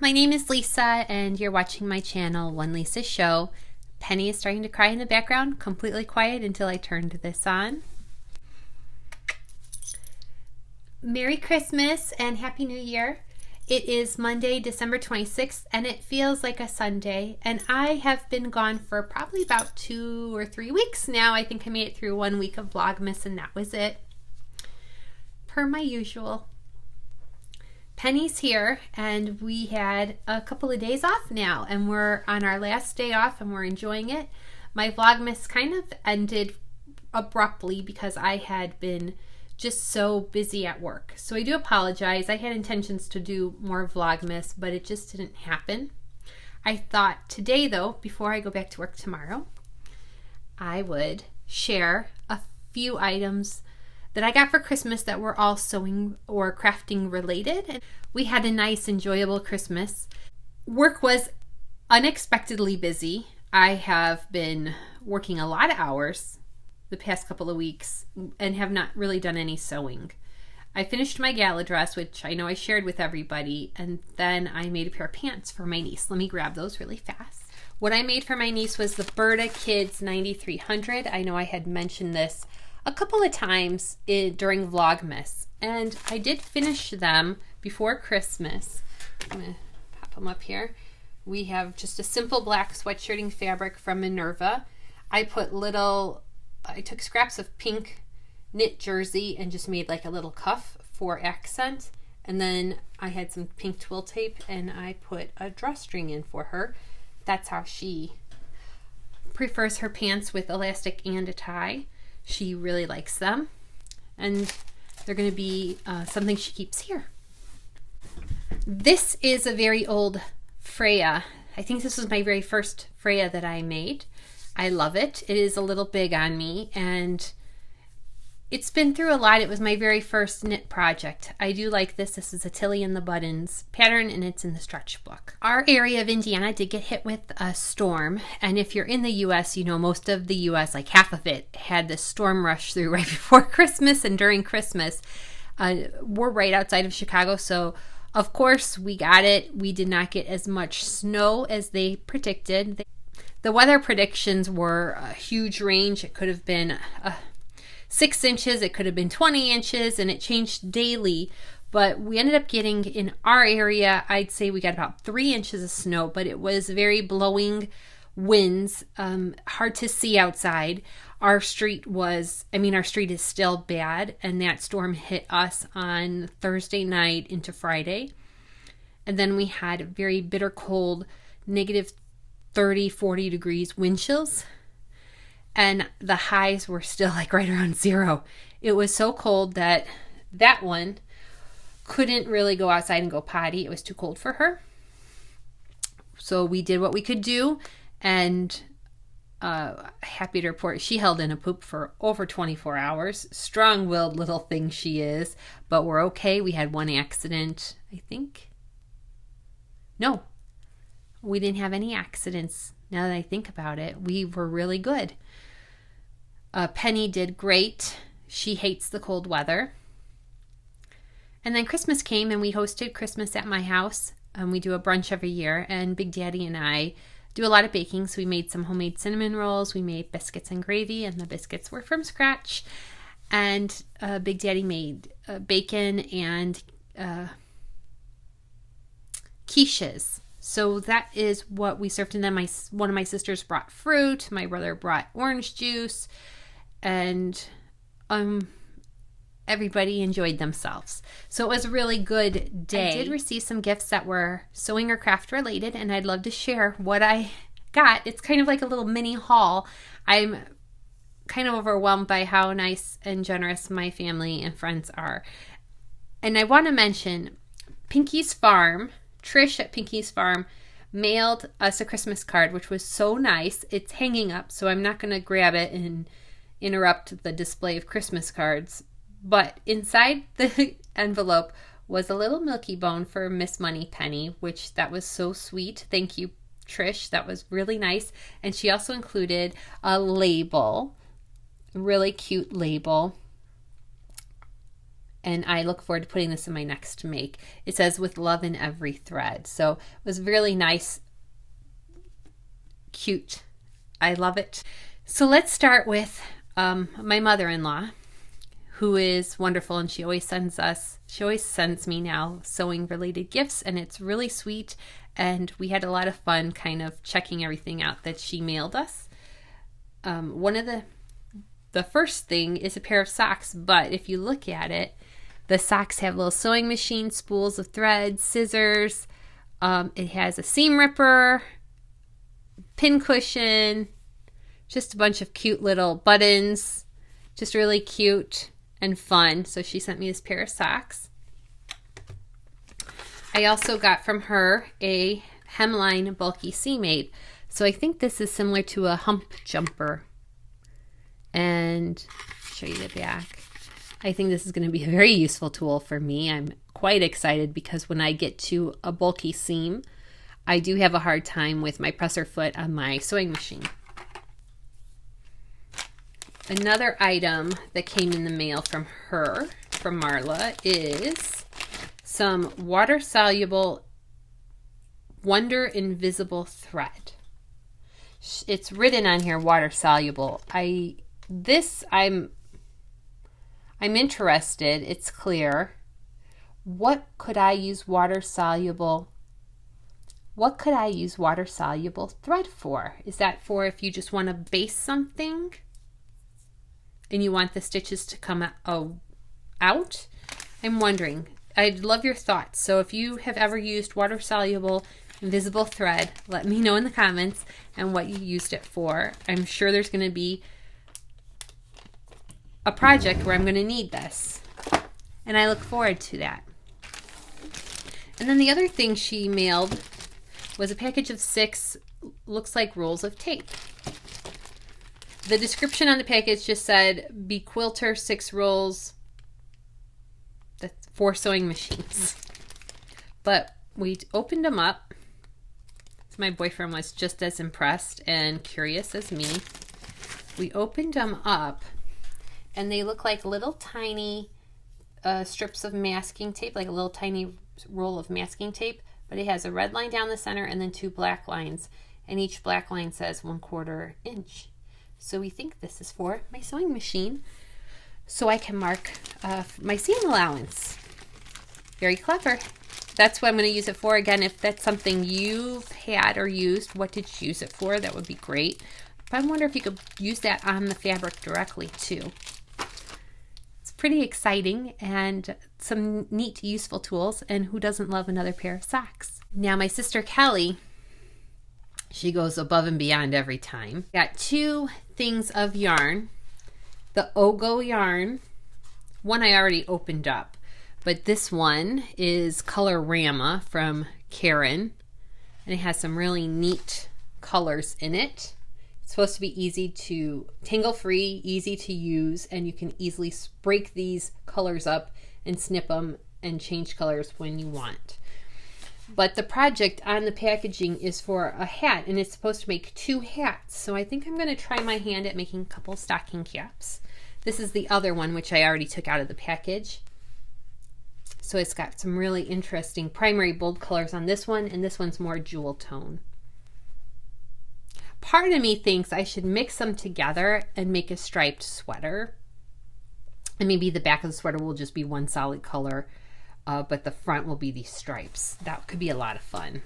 my name is Lisa and you're watching my channel, One Lisa Show. Penny is starting to cry in the background, completely quiet until I turned this on. Merry Christmas and Happy New Year. It is Monday, December 26th, and it feels like a Sunday, and I have been gone for probably about 2 or 3 weeks now. I think I made it through 1 week of Vlogmas, and that was it. Per my usual. Penny's here, and we had a couple of days off now, and we're on our last day off, and we're enjoying it. My Vlogmas kind of ended abruptly because I had been just so busy at work. So I do apologize. I had intentions to do more Vlogmas, but it just didn't happen. I thought today, though, before I go back to work tomorrow, I would share a few items that I got for Christmas that were all sewing or crafting related. We had a nice, enjoyable Christmas. Work was unexpectedly busy. I have been working a lot of hours the past couple of weeks and have not really done any sewing. I finished my gala dress, which I know I shared with everybody, and then I made a pair of pants for my niece. Let me grab those really fast. What I made for my niece was the Berta Kids 9300. I know I had mentioned this a couple of times during Vlogmas, and I did finish them before Christmas. I'm going to pop them up here. We have just a simple black sweatshirting fabric from Minerva. I took scraps of pink knit jersey and just made like a little cuff for accent, and then I had some pink twill tape and I put a drawstring in for her. That's how she prefers her pants, with elastic and a tie. She really likes them, and they're going to be something she keeps here. This is a very old Freya. I think this was my very first Freya that I made. I love it. It is a little big on me, and it's been through a lot. It was my very first knit project. I do like this. This is a Tilly and the Buttons pattern, and it's in the stretch book. Our area of Indiana did get hit with a storm, and if you're in the U.S., you know most of the U.S., like half of it, had this storm rush through right before Christmas and during Christmas. We're right outside of Chicago, so of course we got it. We did not get as much snow as they predicted. The weather predictions were a huge range. It could have been 6 inches, it could have been 20 inches, and it changed daily. But we ended up getting, in our area, I'd say we got about 3 inches of snow, but it was very blowing winds, hard to see outside. Our street is still bad, and that storm hit us on Thursday night into Friday. And then we had very bitter cold, negative 30, 40 degrees wind chills. And the highs were still like right around 0. It was so cold that one couldn't really go outside and go potty. It was too cold for her. So we did what we could do, and happy to report she held in a poop for over 24 hours. Strong-willed little thing she is, but we're okay. We had one accident, I think. No, we didn't have any accidents. Now that I think about it, we were really good. Penny did great. She hates the cold weather. And then Christmas came, and we hosted Christmas at my house. We do a brunch every year, and Big Daddy and I do a lot of baking. So we made some homemade cinnamon rolls. We made biscuits and gravy, and the biscuits were from scratch. And Big Daddy made bacon and quiches. So that is what we served. And then one of my sisters brought fruit. My brother brought orange juice. And everybody enjoyed themselves. So it was a really good day. I did receive some gifts that were sewing or craft related, and I'd love to share what I got. It's kind of like a little mini haul. I'm kind of overwhelmed by how nice and generous my family and friends are. And I want to mention Pinky's Farm. Trish at Pinky's Farm mailed us a Christmas card, which was so nice. It's hanging up, so I'm not going to grab it and interrupt the display of Christmas cards. But inside the envelope was a little Milky Bone for Miss Moneypenny, which that was so sweet. Thank you, Trish. That was really nice. And she also included a label, a really cute label. and I look forward to putting this in my next make. It says with love in every thread. So it was really nice, cute. I love it. So let's start with my mother-in-law, who is wonderful, and she always sends me now sewing related gifts, and it's really sweet. And we had a lot of fun kind of checking everything out that she mailed us. One of the first thing is a pair of socks, but if you look at it, the socks have little sewing machine, spools of thread, scissors. It has a seam ripper, pin cushion, just a bunch of cute little buttons, just really cute and fun. So she sent me this pair of socks. I also got from her a hemline bulky seam aid. So I think this is similar to a hump jumper. And show you the back. I think this is going to be a very useful tool for me. I'm quite excited because when I get to a bulky seam, I do have a hard time with my presser foot on my sewing machine. Another item that came in the mail from her, from Marla, is some water-soluble Wonder Invisible thread. It's written on here water-soluble. I'm interested. It's clear. What could I use water-soluble thread for? Is that for if you just want to base something and you want the stitches to come out? I'm wondering. I'd love your thoughts. So if you have ever used water-soluble invisible thread, let me know in the comments and what you used it for. I'm sure there's going to be a project where I'm going to need this, and I look forward to that. And then the other thing she mailed was a package of 6, looks like rolls of tape. The description on the package just said, Bequilter 6 rolls, that's 4 sewing machines. But we opened them up. So my boyfriend was just as impressed and curious as me. We opened them up, and they look like little tiny strips of masking tape, like a little tiny roll of masking tape, but it has a red line down the center and then 2 black lines, and each black line says 1/4 inch. So we think this is for my sewing machine, so I can mark my seam allowance. Very clever. That's what I'm going to use it for. Again, if that's something you've had or used, what did you use it for? That would be great. But I wonder if you could use that on the fabric directly too. It's pretty exciting and some neat, useful tools. And who doesn't love another pair of socks? Now, my sister Kelly, she goes above and beyond every time. Got 2 things of yarn. The Ogo yarn, one I already opened up, but this one is Colorama from Karen, and it has some really neat colors in it. It's supposed to be easy to tangle free, easy to use, and you can easily break these colors up and snip them and change colors when you want. But the project on the packaging is for a hat, and it's supposed to make 2 hats. So I think I'm going to try my hand at making a couple stocking caps. This is the other one, which I already took out of the package. So it's got some really interesting primary bold colors on this one, and this one's more jewel tone. Part of me thinks I should mix them together and make a striped sweater. And maybe the back of the sweater will just be one solid color, but the front will be these stripes. That could be a lot of fun.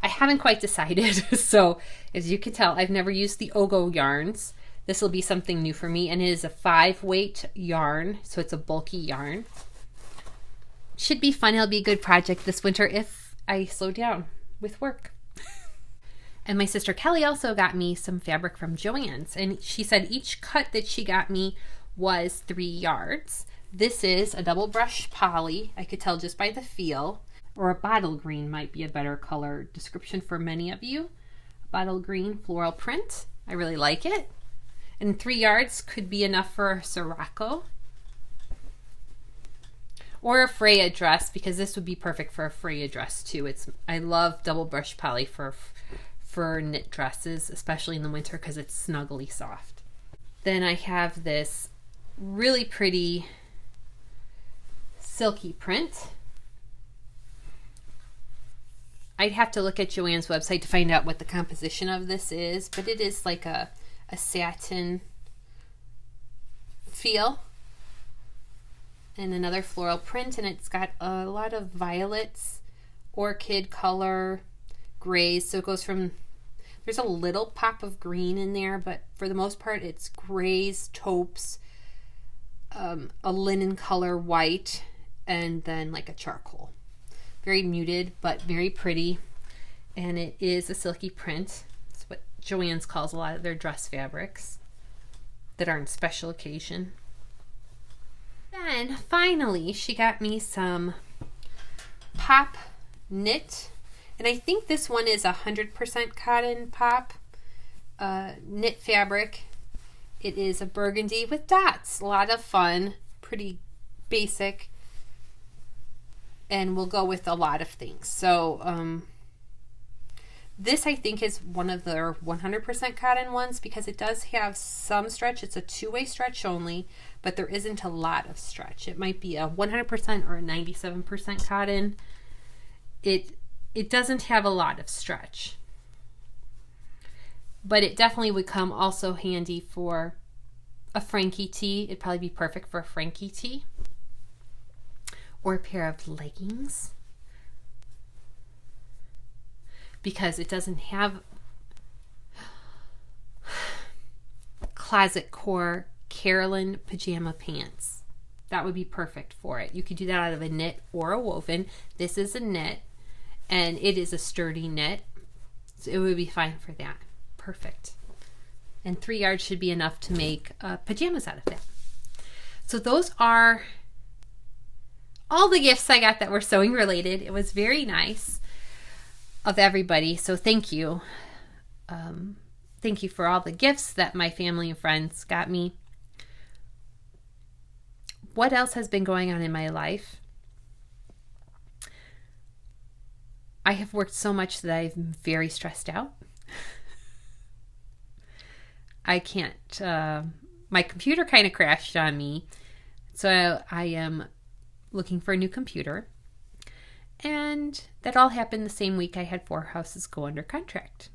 I haven't quite decided, so as you can tell, I've never used the Ogo yarns. This will be something new for me, and it is a 5-weight yarn, so it's a bulky yarn. Should be fun. It'll be a good project this winter if I slow down with work. And my sister Kelly also got me some fabric from Joann's, and she said each cut that she got me was 3 yards. This is a double brush poly. I could tell just by the feel, or a bottle green might be a better color description for many of you. Bottle green floral print. I really like it. And 3 yards could be enough for a Sirocco or a Freya dress, because this would be perfect for a Freya dress too. I love double brush poly for knit dresses, especially in the winter because it's snuggly soft. Then I have this really pretty silky print. I'd have to look at Joann's website to find out what the composition of this is, but it is like a satin feel. And another floral print, and it's got a lot of violets, orchid color, grays. So it goes from, there's a little pop of green in there, but for the most part it's grays, taupes, a linen color white, and then like a charcoal. Very muted, but very pretty. And it is a silky print. It's what Joann's calls a lot of their dress fabrics that are on special occasion. Then finally she got me some pop knit, and I think this one is 100% cotton pop knit fabric. It is a burgundy with dots. A lot of fun, pretty basic, and will go with a lot of things. So this I think is one of their 100% cotton ones because it does have some stretch. It's a two-way stretch only, but there isn't a lot of stretch. It might be a 100% or a 97% cotton. It doesn't have a lot of stretch, but it definitely would come also handy for a Frankie tee. It'd probably be perfect for a Frankie tee or a pair of leggings, because it doesn't have closet core Carolyn pajama pants. That would be perfect for it. You could do that out of a knit or a woven. This is a knit, and it is a sturdy knit, so it would be fine for that. Perfect. And 3 yards should be enough to make pajamas out of that. So those are all the gifts I got that were sewing related. It was very nice of everybody, so thank you. Thank you for all the gifts that my family and friends got me. What else has been going on in my life? I have worked so much that I'm very stressed out. I can't, my computer kind of crashed on me, so I am looking for a new computer. And that all happened the same week I had 4 houses go under contract.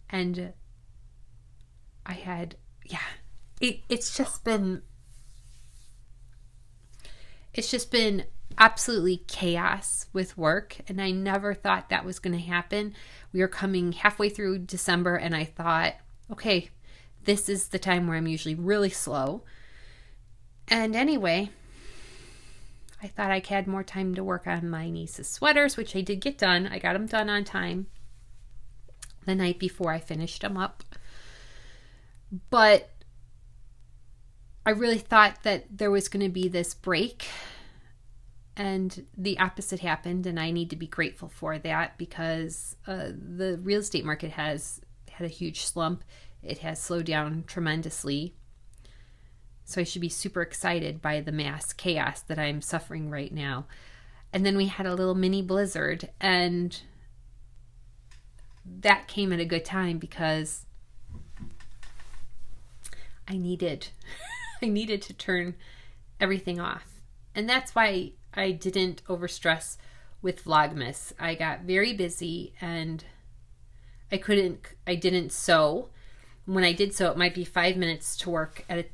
And I had, it's just been absolutely chaos with work, and I never thought that was going to happen. We were coming halfway through December, and I thought, okay, this is the time where I'm usually really slow. And anyway, I thought I had more time to work on my niece's sweaters, which I did get done. I got them done on time the night before I finished them up. But I really thought that there was going to be this break, and the opposite happened, and I need to be grateful for that because the real estate market has had a huge slump. It has slowed down tremendously. So I should be super excited by the mass chaos that I'm suffering right now. And then we had a little mini blizzard, and that came at a good time because I needed to turn everything off. And that's why I didn't overstress with Vlogmas. I got very busy, and I didn't sew. When I did sew, it might be 5 minutes to work at a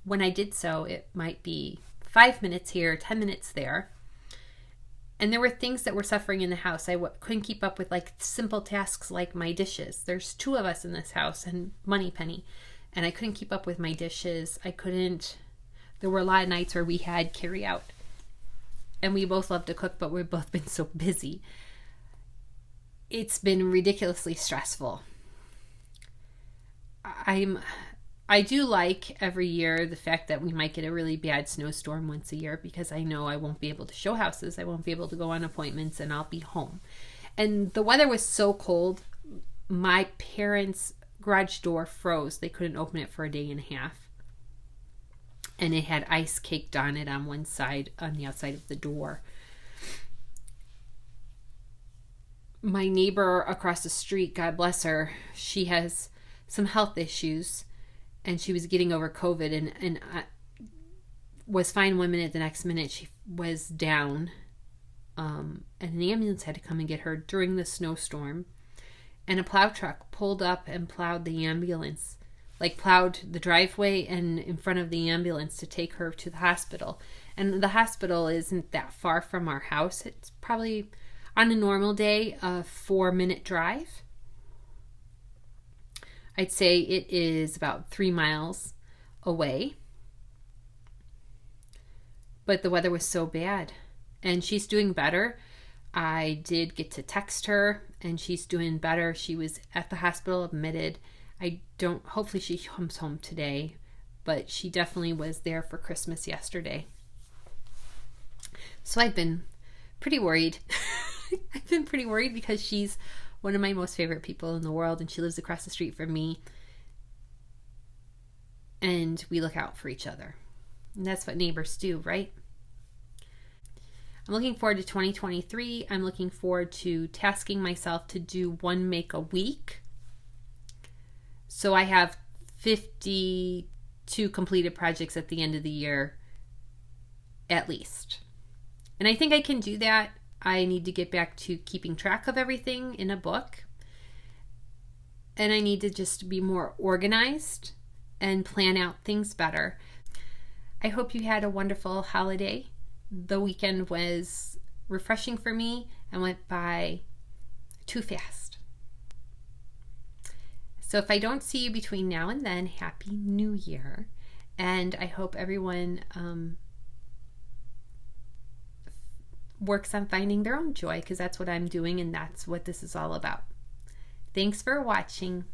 when I did so, it might be 5 minutes here, 10 minutes there. And there were things that were suffering in the house. I couldn't keep up with like simple tasks like my dishes. There's 2 of us in this house and Moneypenny, and I couldn't keep up with my dishes. There were a lot of nights where we had carry out, and we both love to cook, but we've both been so busy. It's been ridiculously stressful. I do like every year the fact that we might get a really bad snowstorm once a year, because I know I won't be able to show houses. I won't be able to go on appointments, and I'll be home. And the weather was so cold, my parents' garage door froze. They couldn't open it for a day and a half. And it had ice caked on it on one side, on the outside of the door. My neighbor across the street, God bless her, she has some health issues, and she was getting over COVID, and was fine 1 minute. The next minute she was down. And an ambulance had to come and get her during the snowstorm. And a plow truck pulled up and plowed the ambulance, like plowed the driveway and in front of the ambulance to take her to the hospital. And the hospital isn't that far from our house. It's probably, on a normal day, a 4-minute drive. I'd say it is about 3 miles away. But the weather was so bad. And she's doing better. I did get to text her, and she's doing better. She was at the hospital admitted. Hopefully she comes home today, but she definitely was there for Christmas yesterday. So I've been pretty worried. I've been pretty worried because she's one of my most favorite people in the world, and she lives across the street from me. And we look out for each other. And that's what neighbors do, right? I'm looking forward to 2023. I'm looking forward to tasking myself to do 1 make a week. So I have 52 completed projects at the end of the year, at least. And I think I can do that. I need to get back to keeping track of everything in a book. And I need to just be more organized and plan out things better. I hope you had a wonderful holiday. The weekend was refreshing for me and went by too fast. So if I don't see you between now and then, Happy New Year. And I hope everyone works on finding their own joy, because that's what I'm doing and that's what this is all about. Thanks for watching.